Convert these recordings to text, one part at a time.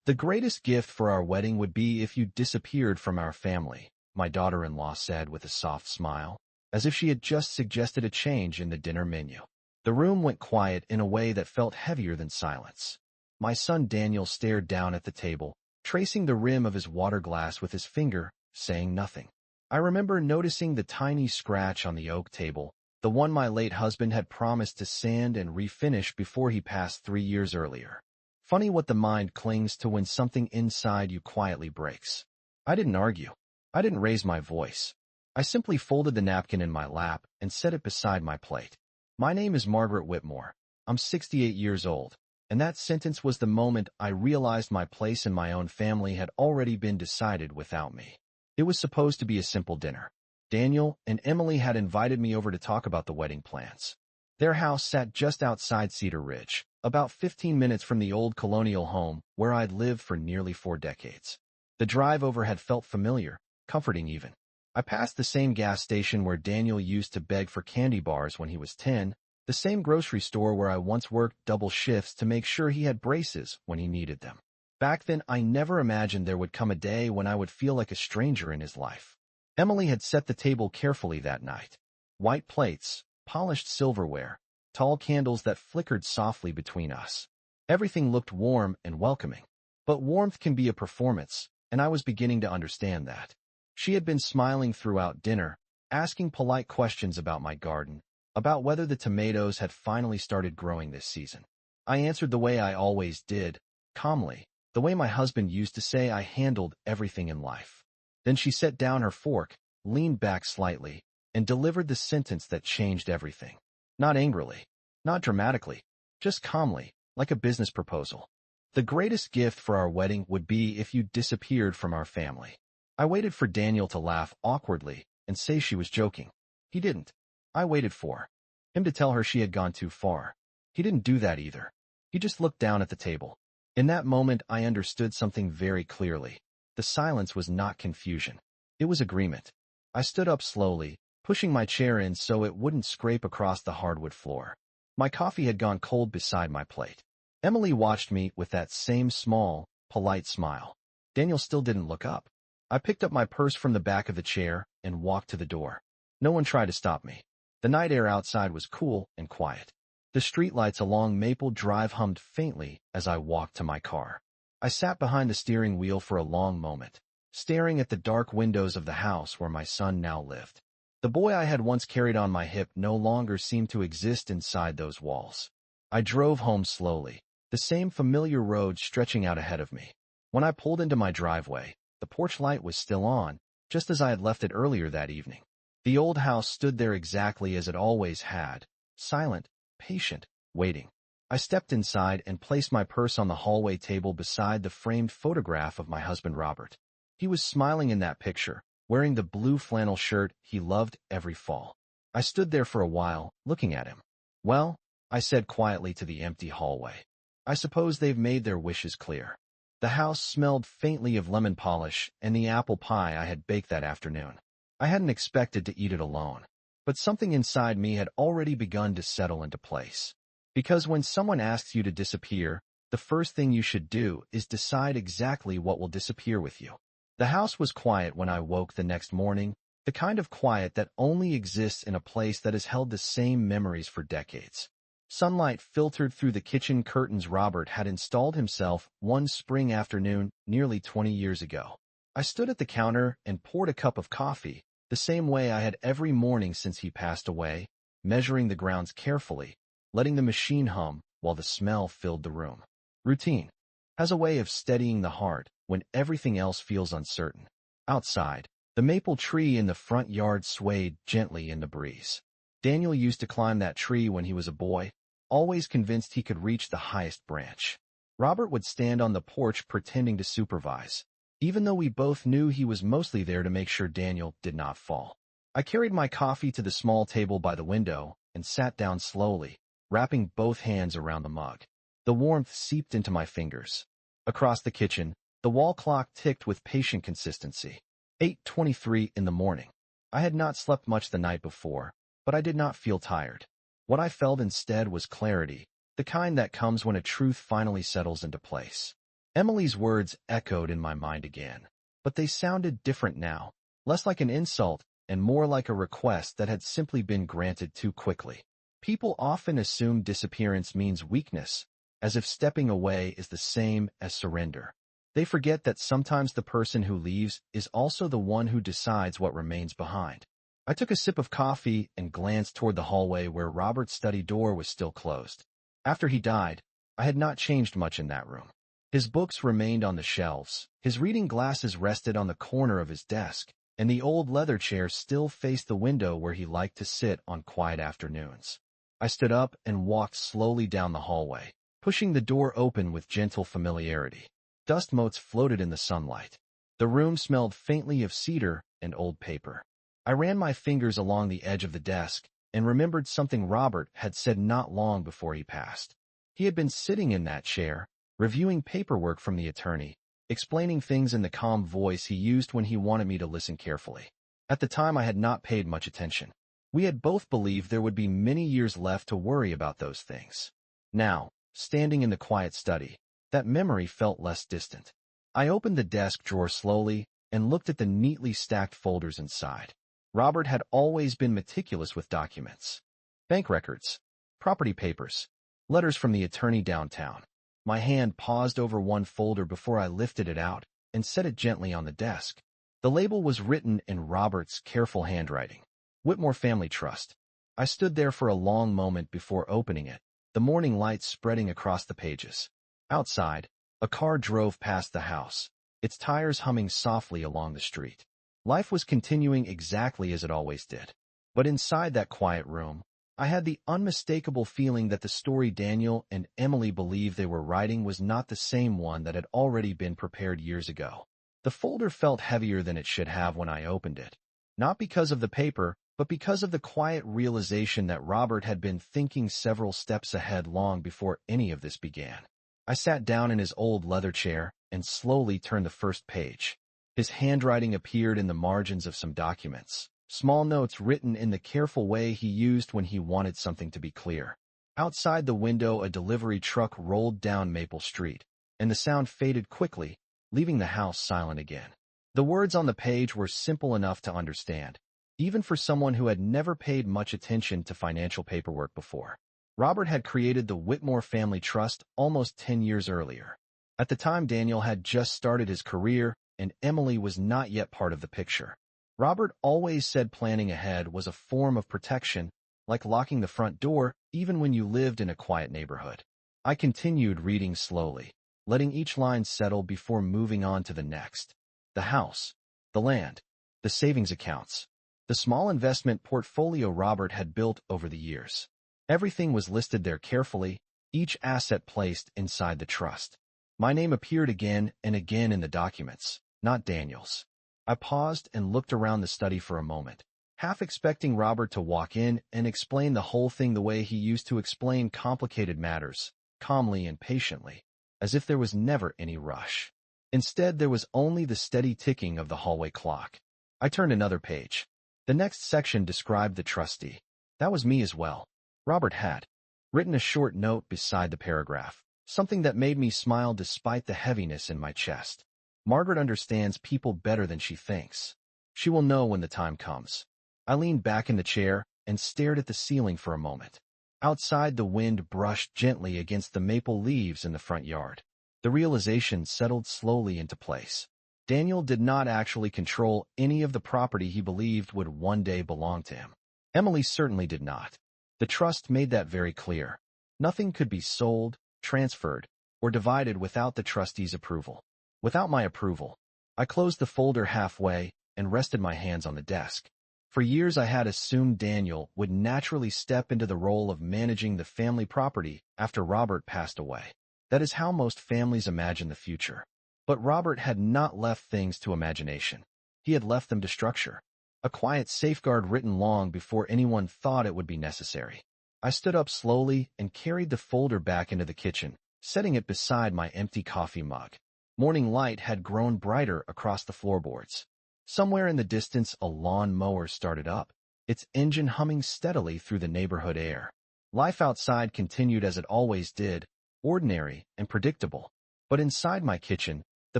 The greatest gift for our wedding would be if you disappeared from our family, my daughter-in-law said with a soft smile, as if she had just suggested a change in the dinner menu. The room went quiet in a way that felt heavier than silence. My son Daniel stared down at the table, tracing the rim of his water glass with his finger, saying nothing. I remember noticing the tiny scratch on the oak table, the one my late husband had promised to sand and refinish before he passed 3 years earlier. Funny what the mind clings to when something inside you quietly breaks. I didn't argue. I didn't raise my voice. I simply folded the napkin in my lap and set it beside my plate. My name is Margaret Whitmore. I'm 68 years old, and that sentence was the moment I realized my place in my own family had already been decided without me. It was supposed to be a simple dinner. Daniel and Emily had invited me over to talk about the wedding plans. Their house sat just outside Cedar Ridge, about 15 minutes from the old colonial home where I'd lived for nearly 4 decades. The drive over had felt familiar, comforting even. I passed the same gas station where Daniel used to beg for candy bars when he was 10, the same grocery store where I once worked double shifts to make sure he had braces when he needed them. Back then, I never imagined there would come a day when I would feel like a stranger in his life. Emily had set the table carefully that night. White plates, polished silverware, tall candles that flickered softly between us. Everything looked warm and welcoming. But warmth can be a performance, and I was beginning to understand that. She had been smiling throughout dinner, asking polite questions about my garden, about whether the tomatoes had finally started growing this season. I answered the way I always did, calmly, the way my husband used to say I handled everything in life. Then she set down her fork, leaned back slightly, and delivered the sentence that changed everything. Not angrily, not dramatically, just calmly, like a business proposal. The greatest gift for our wedding would be if you disappeared from our family. I waited for Daniel to laugh awkwardly and say she was joking. He didn't. I waited for him to tell her she had gone too far. He didn't do that either. He just looked down at the table. In that moment, I understood something very clearly. The silence was not confusion. It was agreement. I stood up slowly, pushing my chair in so it wouldn't scrape across the hardwood floor. My coffee had gone cold beside my plate. Emily watched me with that same small, polite smile. Daniel still didn't look up. I picked up my purse from the back of the chair and walked to the door. No one tried to stop me. The night air outside was cool and quiet. The streetlights along Maple Drive hummed faintly as I walked to my car. I sat behind the steering wheel for a long moment, staring at the dark windows of the house where my son now lived. The boy I had once carried on my hip no longer seemed to exist inside those walls. I drove home slowly, the same familiar road stretching out ahead of me. When I pulled into my driveway, the porch light was still on, just as I had left it earlier that evening. The old house stood there exactly as it always had, silent, patient, waiting. I stepped inside and placed my purse on the hallway table beside the framed photograph of my husband Robert. He was smiling in that picture, wearing the blue flannel shirt he loved every fall. I stood there for a while, looking at him. Well, I said quietly to the empty hallway, I suppose they've made their wishes clear. The house smelled faintly of lemon polish and the apple pie I had baked that afternoon. I hadn't expected to eat it alone, but something inside me had already begun to settle into place. Because when someone asks you to disappear, the first thing you should do is decide exactly what will disappear with you. The house was quiet when I woke the next morning, the kind of quiet that only exists in a place that has held the same memories for decades. Sunlight filtered through the kitchen curtains Robert had installed himself one spring afternoon nearly 20 years ago. I stood at the counter and poured a cup of coffee, the same way I had every morning since he passed away, measuring the grounds carefully, letting the machine hum while the smell filled the room. Routine has a way of steadying the heart when everything else feels uncertain. Outside, the maple tree in the front yard swayed gently in the breeze. Daniel used to climb that tree when he was a boy, always convinced he could reach the highest branch. Robert would stand on the porch pretending to supervise, even though we both knew he was mostly there to make sure Daniel did not fall. I carried my coffee to the small table by the window and sat down slowly, wrapping both hands around the mug. The warmth seeped into my fingers. Across the kitchen, the wall clock ticked with patient consistency. 8:23 in the morning. I had not slept much the night before, but I did not feel tired. What I felt instead was clarity, the kind that comes when a truth finally settles into place. Emily's words echoed in my mind again, but they sounded different now, less like an insult and more like a request that had simply been granted too quickly. People often assume disappearance means weakness, as if stepping away is the same as surrender. They forget that sometimes the person who leaves is also the one who decides what remains behind. I took a sip of coffee and glanced toward the hallway where Robert's study door was still closed. After he died, I had not changed much in that room. His books remained on the shelves, his reading glasses rested on the corner of his desk, and the old leather chair still faced the window where he liked to sit on quiet afternoons. I stood up and walked slowly down the hallway, pushing the door open with gentle familiarity. Dust motes floated in the sunlight. The room smelled faintly of cedar and old paper. I ran my fingers along the edge of the desk and remembered something Robert had said not long before he passed. He had been sitting in that chair, reviewing paperwork from the attorney, explaining things in the calm voice he used when he wanted me to listen carefully. At the time, I had not paid much attention. We had both believed there would be many years left to worry about those things. Now, standing in the quiet study, that memory felt less distant. I opened the desk drawer slowly and looked at the neatly stacked folders inside. Robert had always been meticulous with documents. Bank records, property papers, letters from the attorney downtown. My hand paused over one folder before I lifted it out and set it gently on the desk. The label was written in Robert's careful handwriting. Whitmore Family Trust. I stood there for a long moment before opening it, the morning light spreading across the pages. Outside, a car drove past the house, its tires humming softly along the street. Life was continuing exactly as it always did. But inside that quiet room, I had the unmistakable feeling that the story Daniel and Emily believed they were writing was not the same one that had already been prepared years ago. The folder felt heavier than it should have when I opened it, not because of the paper, but because of the quiet realization that Robert had been thinking several steps ahead long before any of this began. I sat down in his old leather chair and slowly turned the first page. His handwriting appeared in the margins of some documents, small notes written in the careful way he used when he wanted something to be clear. Outside the window, a delivery truck rolled down Maple Street, and the sound faded quickly, leaving the house silent again. The words on the page were simple enough to understand, even for someone who had never paid much attention to financial paperwork before. Robert had created the Whitmore Family Trust almost 10 years earlier. At the time, Daniel had just started his career, and Emily was not yet part of the picture. Robert always said planning ahead was a form of protection, like locking the front door even when you lived in a quiet neighborhood. I continued reading slowly, letting each line settle before moving on to the next. The house, the land, the savings accounts, the small investment portfolio Robert had built over the years. Everything was listed there carefully, each asset placed inside the trust. My name appeared again and again in the documents, not Daniel's. I paused and looked around the study for a moment, half expecting Robert to walk in and explain the whole thing the way he used to explain complicated matters, calmly and patiently, as if there was never any rush. Instead, there was only the steady ticking of the hallway clock. I turned another page. The next section described the trustee. That was me as well. Robert had written a short note beside the paragraph, something that made me smile despite the heaviness in my chest. Margaret understands people better than she thinks. She will know when the time comes. I leaned back in the chair and stared at the ceiling for a moment. Outside, the wind brushed gently against the maple leaves in the front yard. The realization settled slowly into place. Daniel did not actually control any of the property he believed would one day belong to him. Emily certainly did not. The trust made that very clear. Nothing could be sold, transferred, or divided without the trustee's approval. Without my approval, I closed the folder halfway and rested my hands on the desk. For years I had assumed Daniel would naturally step into the role of managing the family property after Robert passed away. That is how most families imagine the future. But Robert had not left things to imagination. He had left them to structure. A quiet safeguard written long before anyone thought it would be necessary. I stood up slowly and carried the folder back into the kitchen, setting it beside my empty coffee mug. Morning light had grown brighter across the floorboards. Somewhere in the distance, a lawn mower started up, its engine humming steadily through the neighborhood air. Life outside continued as it always did, ordinary and predictable. But inside my kitchen, the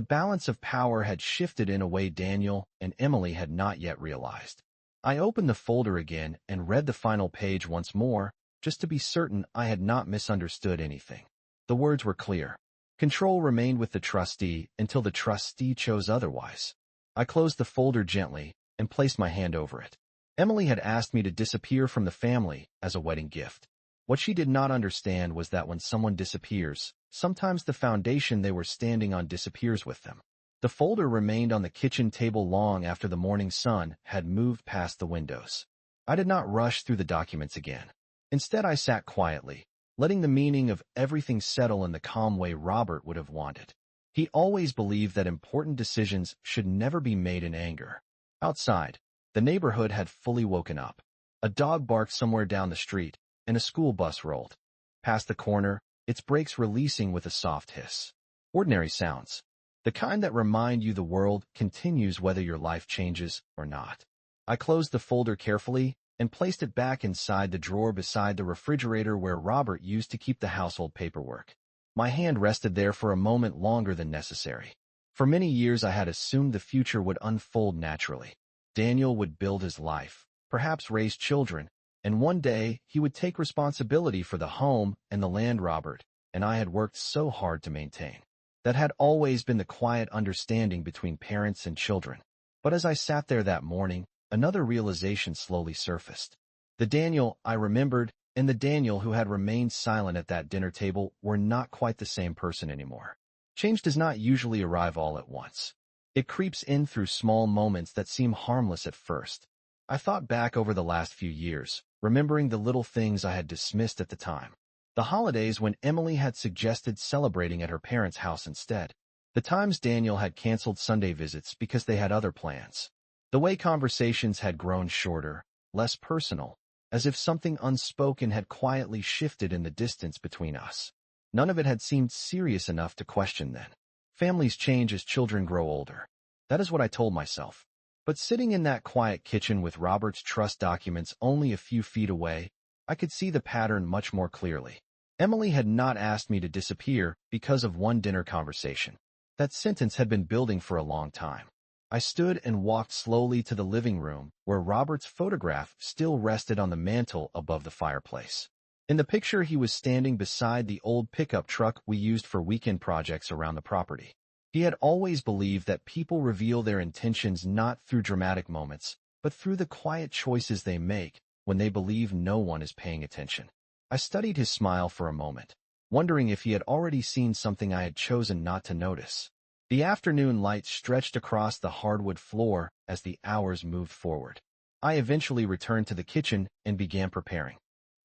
balance of power had shifted in a way Daniel and Emily had not yet realized. I opened the folder again and read the final page once more, just to be certain I had not misunderstood anything. The words were clear. Control remained with the trustee until the trustee chose otherwise. I closed the folder gently and placed my hand over it. Emily had asked me to disappear from the family as a wedding gift. What she did not understand was that when someone disappears, sometimes the foundation they were standing on disappears with them. The folder remained on the kitchen table long after the morning sun had moved past the windows. I did not rush through the documents again. Instead, I sat quietly, letting the meaning of everything settle in the calm way Robert would have wanted. He always believed that important decisions should never be made in anger. Outside, the neighborhood had fully woken up. A dog barked somewhere down the street, and a school bus rolled past the corner, its brakes releasing with a soft hiss. Ordinary sounds. The kind that remind you the world continues whether your life changes or not. I closed the folder carefully and placed it back inside the drawer beside the refrigerator where Robert used to keep the household paperwork. My hand rested there for a moment longer than necessary. For many years I had assumed the future would unfold naturally. Daniel would build his life, perhaps raise children, and one day he would take responsibility for the home and the land Robert and I had worked so hard to maintain. That had always been the quiet understanding between parents and children. But as I sat there that morning, another realization slowly surfaced. The Daniel I remembered and the Daniel who had remained silent at that dinner table were not quite the same person anymore. Change does not usually arrive all at once. It creeps in through small moments that seem harmless at first. I thought back over the last few years, remembering the little things I had dismissed at the time. The holidays when Emily had suggested celebrating at her parents' house instead. The times Daniel had canceled Sunday visits because they had other plans. The way conversations had grown shorter, less personal, as if something unspoken had quietly shifted in the distance between us. None of it had seemed serious enough to question then. Families change as children grow older. That is what I told myself. But sitting in that quiet kitchen with Robert's trust documents only a few feet away, I could see the pattern much more clearly. Emily had not asked me to disappear because of one dinner conversation. That sentence had been building for a long time. I stood and walked slowly to the living room, where Robert's photograph still rested on the mantel above the fireplace. In the picture, he was standing beside the old pickup truck we used for weekend projects around the property. He had always believed that people reveal their intentions not through dramatic moments, but through the quiet choices they make when they believe no one is paying attention. I studied his smile for a moment, wondering if he had already seen something I had chosen not to notice. The afternoon light stretched across the hardwood floor as the hours moved forward. I eventually returned to the kitchen and began preparing.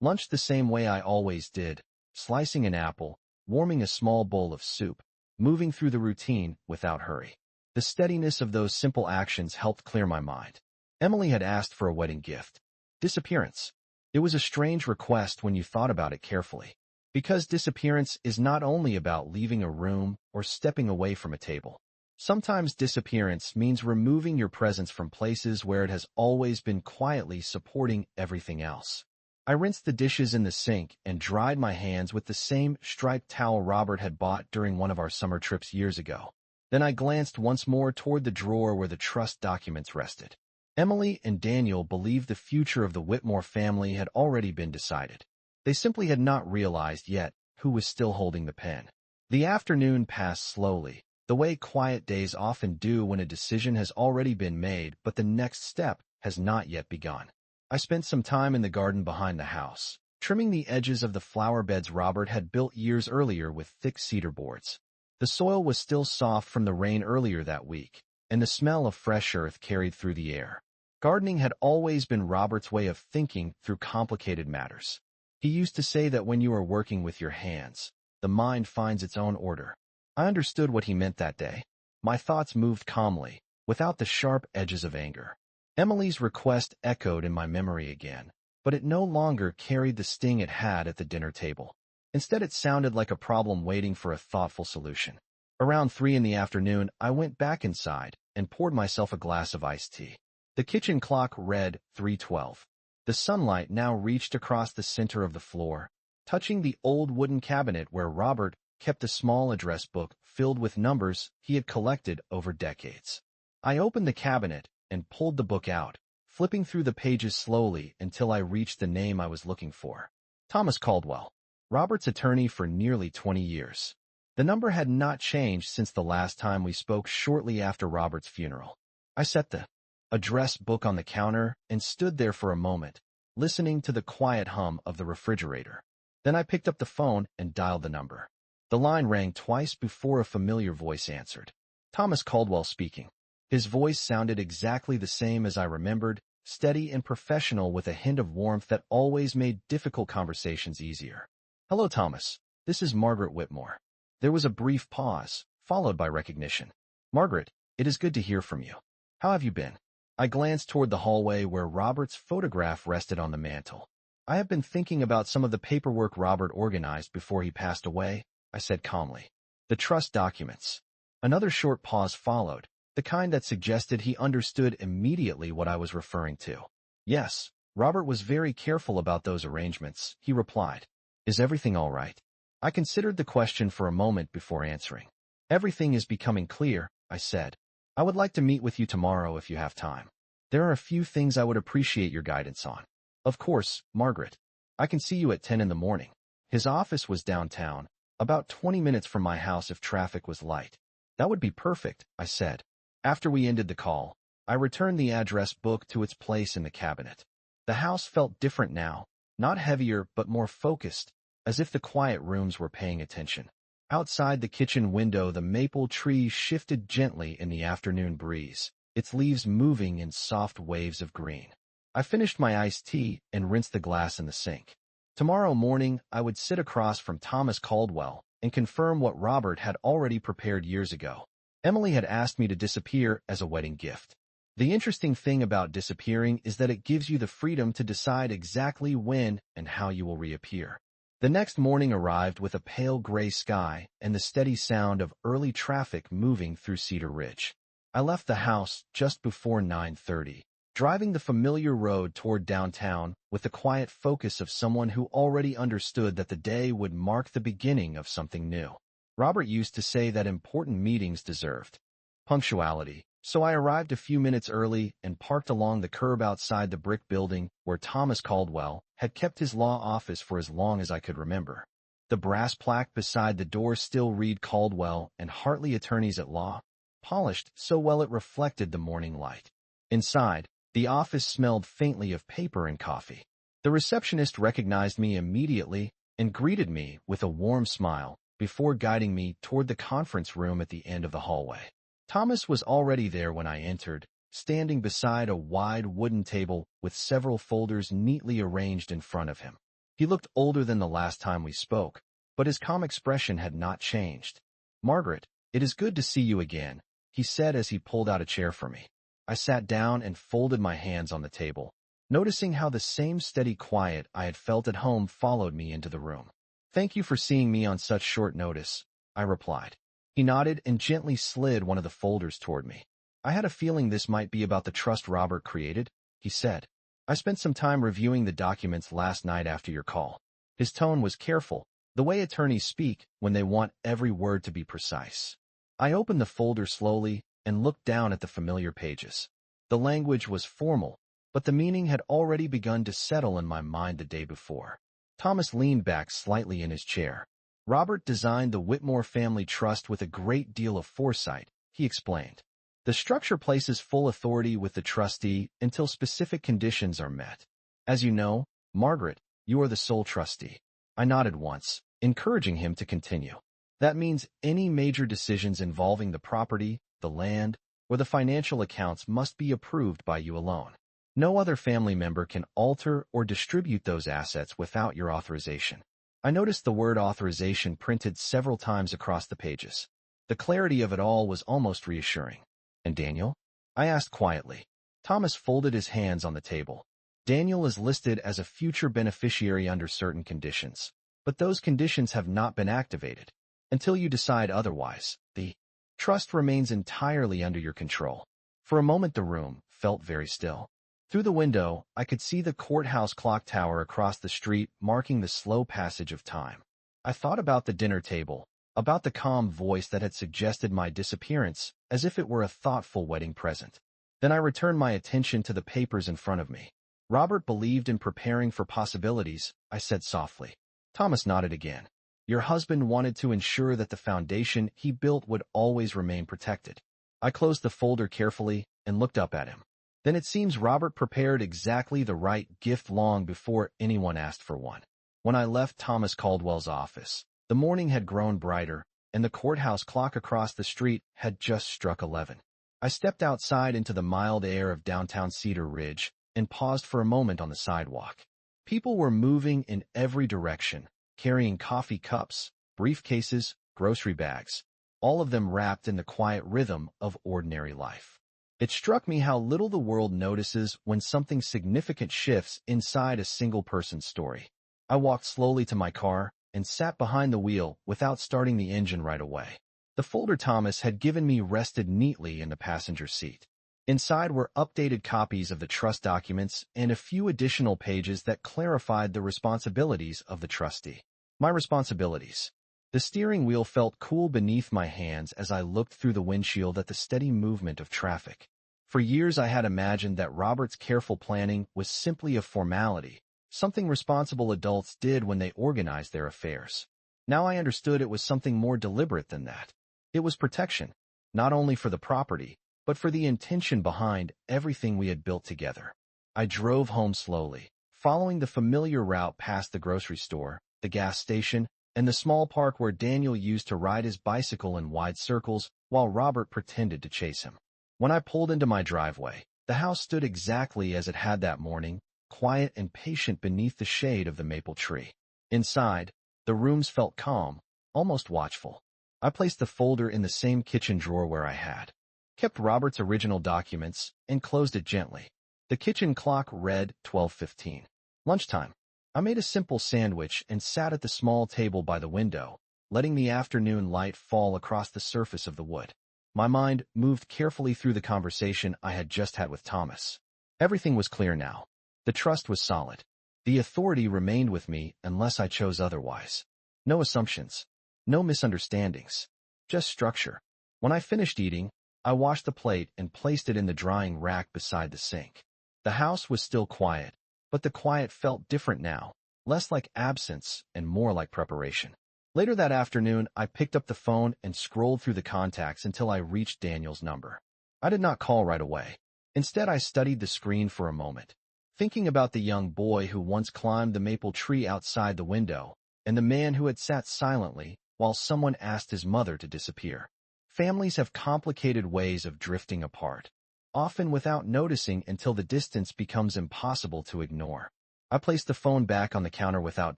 Lunch the same way I always did, slicing an apple, warming a small bowl of soup, moving through the routine without hurry. The steadiness of those simple actions helped clear my mind. Emily had asked for a wedding gift. Disappearance. It was a strange request when you thought about it carefully. Because disappearance is not only about leaving a room or stepping away from a table. Sometimes disappearance means removing your presence from places where it has always been quietly supporting everything else. I rinsed the dishes in the sink and dried my hands with the same striped towel Robert had bought during one of our summer trips years ago. Then I glanced once more toward the drawer where the trust documents rested. Emily and Daniel believed the future of the Whitmore family had already been decided. They simply had not realized yet who was still holding the pen. The afternoon passed slowly, the way quiet days often do when a decision has already been made but the next step has not yet begun. I spent some time in the garden behind the house, trimming the edges of the flower beds Robert had built years earlier with thick cedar boards. The soil was still soft from the rain earlier that week, and the smell of fresh earth carried through the air. Gardening had always been Robert's way of thinking through complicated matters. He used to say that when you are working with your hands, the mind finds its own order. I understood what he meant that day. My thoughts moved calmly, without the sharp edges of anger. Emily's request echoed in my memory again, but it no longer carried the sting it had at the dinner table. Instead, it sounded like a problem waiting for a thoughtful solution. Around 3 in the afternoon, I went back inside and poured myself a glass of iced tea. The kitchen clock read 3:12. The sunlight now reached across the center of the floor, touching the old wooden cabinet where Robert kept a small address book filled with numbers he had collected over decades. I opened the cabinet and pulled the book out, flipping through the pages slowly until I reached the name I was looking for. Thomas Caldwell, Robert's attorney for nearly 20 years. The number had not changed since the last time we spoke shortly after Robert's funeral. I set the address book on the counter and stood there for a moment, listening to the quiet hum of the refrigerator. Then I picked up the phone and dialed the number. The line rang twice before a familiar voice answered. Thomas Caldwell speaking. His voice sounded exactly the same as I remembered, steady and professional with a hint of warmth that always made difficult conversations easier. Hello, Thomas. This is Margaret Whitmore. There was a brief pause, followed by recognition. Margaret, it is good to hear from you. How have you been? I glanced toward the hallway where Robert's photograph rested on the mantel. I have been thinking about some of the paperwork Robert organized before he passed away, I said calmly. The trust documents. Another short pause followed, the kind that suggested he understood immediately what I was referring to. Yes, Robert was very careful about those arrangements, he replied. Is everything all right? I considered the question for a moment before answering. Everything is becoming clear, I said. I would like to meet with you tomorrow if you have time. There are a few things I would appreciate your guidance on. Of course, Margaret. I can see you at 10 in the morning. His office was downtown, about 20 minutes from my house if traffic was light. That would be perfect, I said. After we ended the call, I returned the address book to its place in the cabinet. The house felt different now, not heavier but more focused, as if the quiet rooms were paying attention. Outside the kitchen window, the maple tree shifted gently in the afternoon breeze, its leaves moving in soft waves of green. I finished my iced tea and rinsed the glass in the sink. Tomorrow morning, I would sit across from Thomas Caldwell and confirm what Robert had already prepared years ago. Emily had asked me to disappear as a wedding gift. The interesting thing about disappearing is that it gives you the freedom to decide exactly when and how you will reappear. The next morning arrived with a pale gray sky and the steady sound of early traffic moving through Cedar Ridge. I left the house just before 9:30, driving the familiar road toward downtown with the quiet focus of someone who already understood that the day would mark the beginning of something new. Robert used to say that important meetings deserved punctuality, so I arrived a few minutes early and parked along the curb outside the brick building where Thomas Caldwell had kept his law office for as long as I could remember. The brass plaque beside the door still read Caldwell and Hartley Attorneys at Law, polished so well it reflected the morning light. Inside, the office smelled faintly of paper and coffee. The receptionist recognized me immediately and greeted me with a warm smile before guiding me toward the conference room at the end of the hallway. Thomas was already there when I entered, standing beside a wide wooden table with several folders neatly arranged in front of him. He looked older than the last time we spoke, but his calm expression had not changed. Margaret, it is good to see you again, he said as he pulled out a chair for me. I sat down and folded my hands on the table, noticing how the same steady quiet I had felt at home followed me into the room. Thank you for seeing me on such short notice, I replied. He nodded and gently slid one of the folders toward me. I had a feeling this might be about the trust Robert created, he said. I spent some time reviewing the documents last night after your call. His tone was careful, the way attorneys speak when they want every word to be precise. I opened the folder slowly and looked down at the familiar pages. The language was formal, but the meaning had already begun to settle in my mind the day before. Thomas leaned back slightly in his chair. Robert designed the Whitmore family trust with a great deal of foresight, he explained. The structure places full authority with the trustee until specific conditions are met. As you know, Margaret, you are the sole trustee. I nodded once, encouraging him to continue. That means any major decisions involving the property, the land, or the financial accounts must be approved by you alone. No other family member can alter or distribute those assets without your authorization. I noticed the word authorization printed several times across the pages. The clarity of it all was almost reassuring. And Daniel? I asked quietly. Thomas folded his hands on the table. Daniel is listed as a future beneficiary under certain conditions, but those conditions have not been activated. Until you decide otherwise, the trust remains entirely under your control. For a moment the room felt very still. Through the window, I could see the courthouse clock tower across the street marking the slow passage of time. I thought about the dinner table, about the calm voice that had suggested my disappearance, as if it were a thoughtful wedding present. Then I returned my attention to the papers in front of me. Robert believed in preparing for possibilities, I said softly. Thomas nodded again. Your husband wanted to ensure that the foundation he built would always remain protected. I closed the folder carefully and looked up at him. Then it seems Robert prepared exactly the right gift long before anyone asked for one. When I left Thomas Caldwell's office, the morning had grown brighter, and the courthouse clock across the street had just struck 11. I stepped outside into the mild air of downtown Cedar Ridge and paused for a moment on the sidewalk. People were moving in every direction, carrying coffee cups, briefcases, grocery bags, all of them wrapped in the quiet rhythm of ordinary life. It struck me how little the world notices when something significant shifts inside a single person's story. I walked slowly to my car and sat behind the wheel without starting the engine right away. The folder Thomas had given me rested neatly in the passenger seat. Inside were updated copies of the trust documents and a few additional pages that clarified the responsibilities of the trustee. My responsibilities. The steering wheel felt cool beneath my hands as I looked through the windshield at the steady movement of traffic. For years I had imagined that Robert's careful planning was simply a formality, something responsible adults did when they organized their affairs. Now I understood it was something more deliberate than that. It was protection, not only for the property, but for the intention behind everything we had built together. I drove home slowly, following the familiar route past the grocery store, the gas station, and the small park where Daniel used to ride his bicycle in wide circles while Robert pretended to chase him. When I pulled into my driveway, the house stood exactly as it had that morning, quiet and patient beneath the shade of the maple tree. Inside, the rooms felt calm, almost watchful. I placed the folder in the same kitchen drawer where I had kept Robert's original documents and closed it gently. The kitchen clock read 12:15. Lunchtime. I made a simple sandwich and sat at the small table by the window, letting the afternoon light fall across the surface of the wood. My mind moved carefully through the conversation I had just had with Thomas. Everything was clear now. The trust was solid. The authority remained with me unless I chose otherwise. No assumptions. No misunderstandings. Just structure. When I finished eating, I washed the plate and placed it in the drying rack beside the sink. The house was still quiet, but the quiet felt different now, less like absence and more like preparation. Later that afternoon, I picked up the phone and scrolled through the contacts until I reached Daniel's number. I did not call right away. Instead, I studied the screen for a moment, thinking about the young boy who once climbed the maple tree outside the window, and the man who had sat silently while someone asked his mother to disappear. Families have complicated ways of drifting apart, often without noticing until the distance becomes impossible to ignore. I placed the phone back on the counter without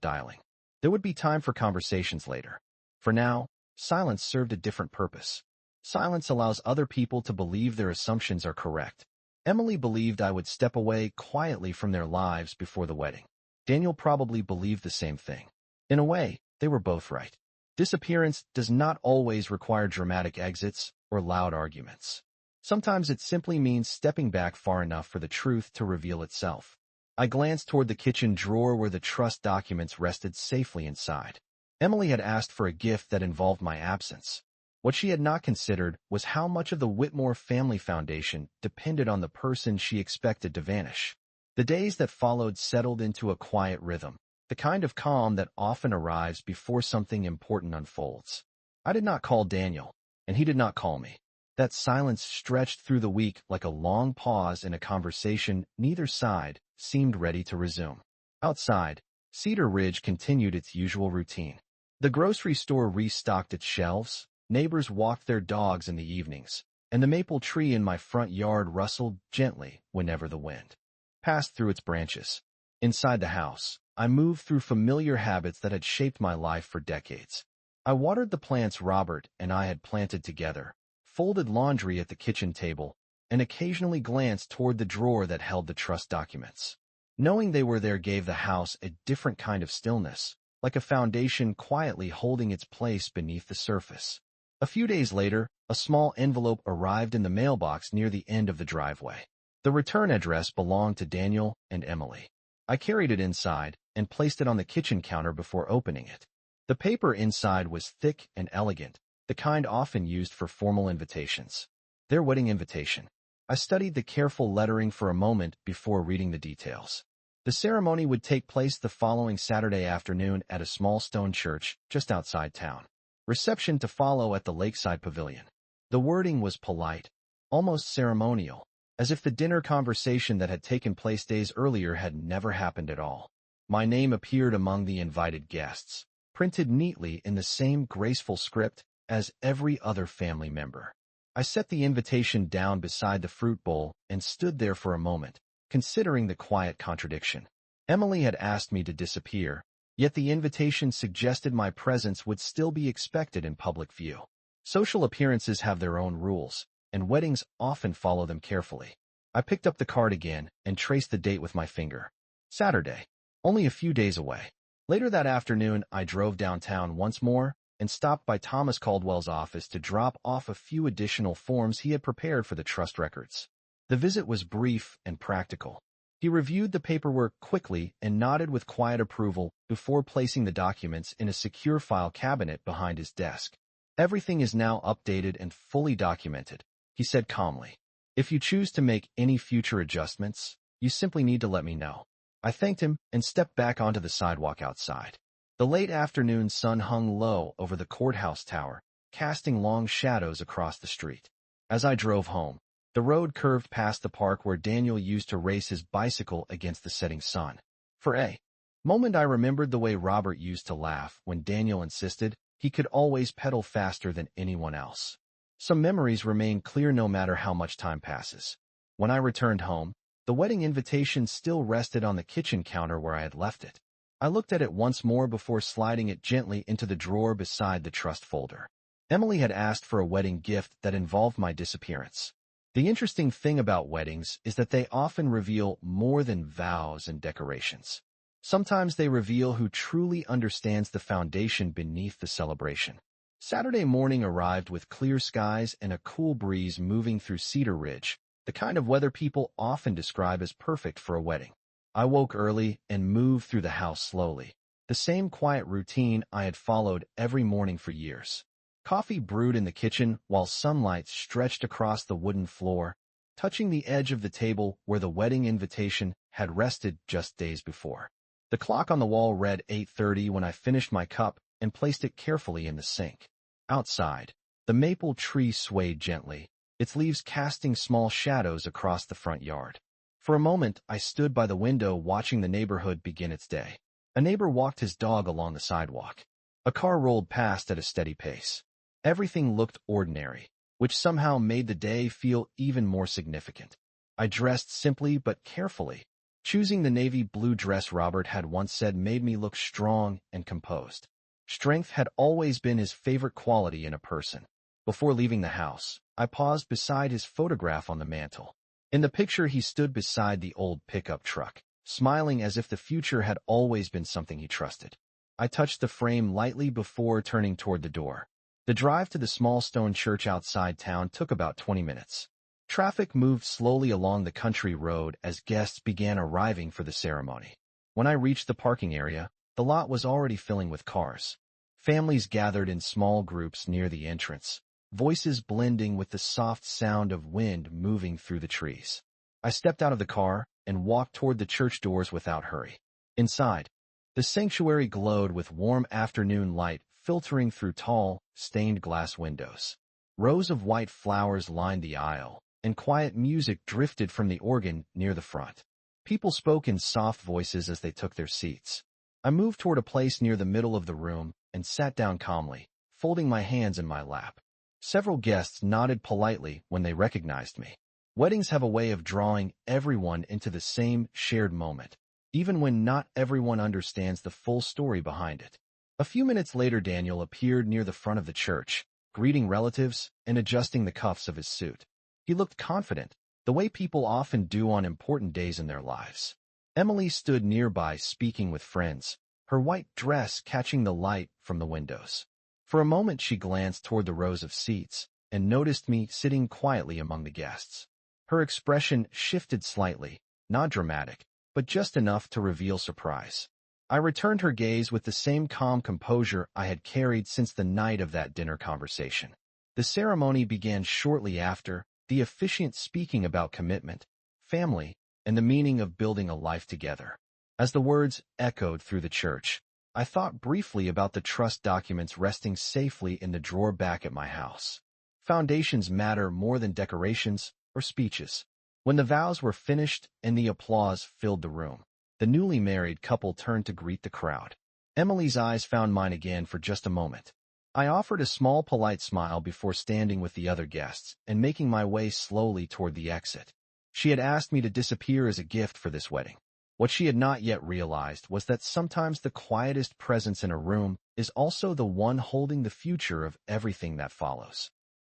dialing. There would be time for conversations later. For now, silence served a different purpose. Silence allows other people to believe their assumptions are correct. Emily believed I would step away quietly from their lives before the wedding. Daniel probably believed the same thing. In a way, they were both right. Disappearance does not always require dramatic exits or loud arguments. Sometimes it simply means stepping back far enough for the truth to reveal itself. I glanced toward the kitchen drawer where the trust documents rested safely inside. Emily had asked for a gift that involved my absence. What she had not considered was how much of the Whitmore family foundation depended on the person she expected to vanish. The days that followed settled into a quiet rhythm, the kind of calm that often arrives before something important unfolds. I did not call Daniel, and he did not call me. That silence stretched through the week like a long pause in a conversation neither side seemed ready to resume. Outside, Cedar Ridge continued its usual routine. The grocery store restocked its shelves, neighbors walked their dogs in the evenings, and the maple tree in my front yard rustled gently whenever the wind passed through its branches. Inside the house, I moved through familiar habits that had shaped my life for decades. I watered the plants Robert and I had planted together, folded laundry at the kitchen table, and occasionally glanced toward the drawer that held the trust documents. Knowing they were there gave the house a different kind of stillness, like a foundation quietly holding its place beneath the surface. A few days later, a small envelope arrived in the mailbox near the end of the driveway. The return address belonged to Daniel and Emily. I carried it inside and placed it on the kitchen counter before opening it. The paper inside was thick and elegant, the kind often used for formal invitations. Their wedding invitation. I studied the careful lettering for a moment before reading the details. The ceremony would take place the following Saturday afternoon at a small stone church just outside town. Reception to follow at the lakeside pavilion. The wording was polite, almost ceremonial, as if the dinner conversation that had taken place days earlier had never happened at all. My name appeared among the invited guests, printed neatly in the same graceful script as every other family member. I set the invitation down beside the fruit bowl and stood there for a moment, considering the quiet contradiction. Emily had asked me to disappear, yet the invitation suggested my presence would still be expected in public view. Social appearances have their own rules, and weddings often follow them carefully. I picked up the card again and traced the date with my finger. Saturday, only a few days away. Later that afternoon, I drove downtown once more and stopped by Thomas Caldwell's office to drop off a few additional forms he had prepared for the trust records. The visit was brief and practical. He reviewed the paperwork quickly and nodded with quiet approval before placing the documents in a secure file cabinet behind his desk. Everything is now updated and fully documented, he said calmly. If you choose to make any future adjustments, you simply need to let me know. I thanked him and stepped back onto the sidewalk outside. The late afternoon sun hung low over the courthouse tower, casting long shadows across the street. As I drove home, the road curved past the park where Daniel used to race his bicycle against the setting sun. For a moment I remembered the way Robert used to laugh when Daniel insisted he could always pedal faster than anyone else. Some memories remain clear no matter how much time passes. When I returned home, the wedding invitation still rested on the kitchen counter where I had left it. I looked at it once more before sliding it gently into the drawer beside the trust folder. Emily had asked for a wedding gift that involved my disappearance. The interesting thing about weddings is that they often reveal more than vows and decorations. Sometimes they reveal who truly understands the foundation beneath the celebration. Saturday morning arrived with clear skies and a cool breeze moving through Cedar Ridge, the kind of weather people often describe as perfect for a wedding. I woke early and moved through the house slowly, the same quiet routine I had followed every morning for years. Coffee brewed in the kitchen while sunlight stretched across the wooden floor, touching the edge of the table where the wedding invitation had rested just days before. The clock on the wall read 8:30 when I finished my cup and placed it carefully in the sink. Outside, the maple tree swayed gently, its leaves casting small shadows across the front yard. For a moment, I stood by the window watching the neighborhood begin its day. A neighbor walked his dog along the sidewalk. A car rolled past at a steady pace. Everything looked ordinary, which somehow made the day feel even more significant. I dressed simply but carefully. Choosing the navy blue dress Robert had once said made me look strong and composed. Strength had always been his favorite quality in a person. Before leaving the house, I paused beside his photograph on the mantel. In the picture, he stood beside the old pickup truck, smiling as if the future had always been something he trusted. I touched the frame lightly before turning toward the door. The drive to the small stone church outside town took about 20 minutes. Traffic moved slowly along the country road as guests began arriving for the ceremony. When I reached the parking area, the lot was already filling with cars. Families gathered in small groups near the entrance, voices blending with the soft sound of wind moving through the trees. I stepped out of the car and walked toward the church doors without hurry. Inside, the sanctuary glowed with warm afternoon light filtering through tall, stained glass windows. Rows of white flowers lined the aisle, and quiet music drifted from the organ near the front. People spoke in soft voices as they took their seats. I moved toward a place near the middle of the room and sat down calmly, folding my hands in my lap. Several guests nodded politely when they recognized me. Weddings have a way of drawing everyone into the same shared moment, even when not everyone understands the full story behind it. A few minutes later, Daniel appeared near the front of the church, greeting relatives and adjusting the cuffs of his suit. He looked confident, the way people often do on important days in their lives. Emily stood nearby speaking with friends, her white dress catching the light from the windows. For a moment she glanced toward the rows of seats and noticed me sitting quietly among the guests. Her expression shifted slightly, not dramatic, but just enough to reveal surprise. I returned her gaze with the same calm composure I had carried since the night of that dinner conversation. The ceremony began shortly after, the officiant speaking about commitment, family, and the meaning of building a life together. As the words echoed through the church, I thought briefly about the trust documents resting safely in the drawer back at my house. Foundations matter more than decorations or speeches. When the vows were finished and the applause filled the room, the newly married couple turned to greet the crowd. Emily's eyes found mine again for just a moment. I offered a small polite smile before standing with the other guests and making my way slowly toward the exit. She had asked me to disappear as a gift for this wedding. What she had not yet realized was that sometimes the quietest presence in a room is also the one holding the future of everything that follows.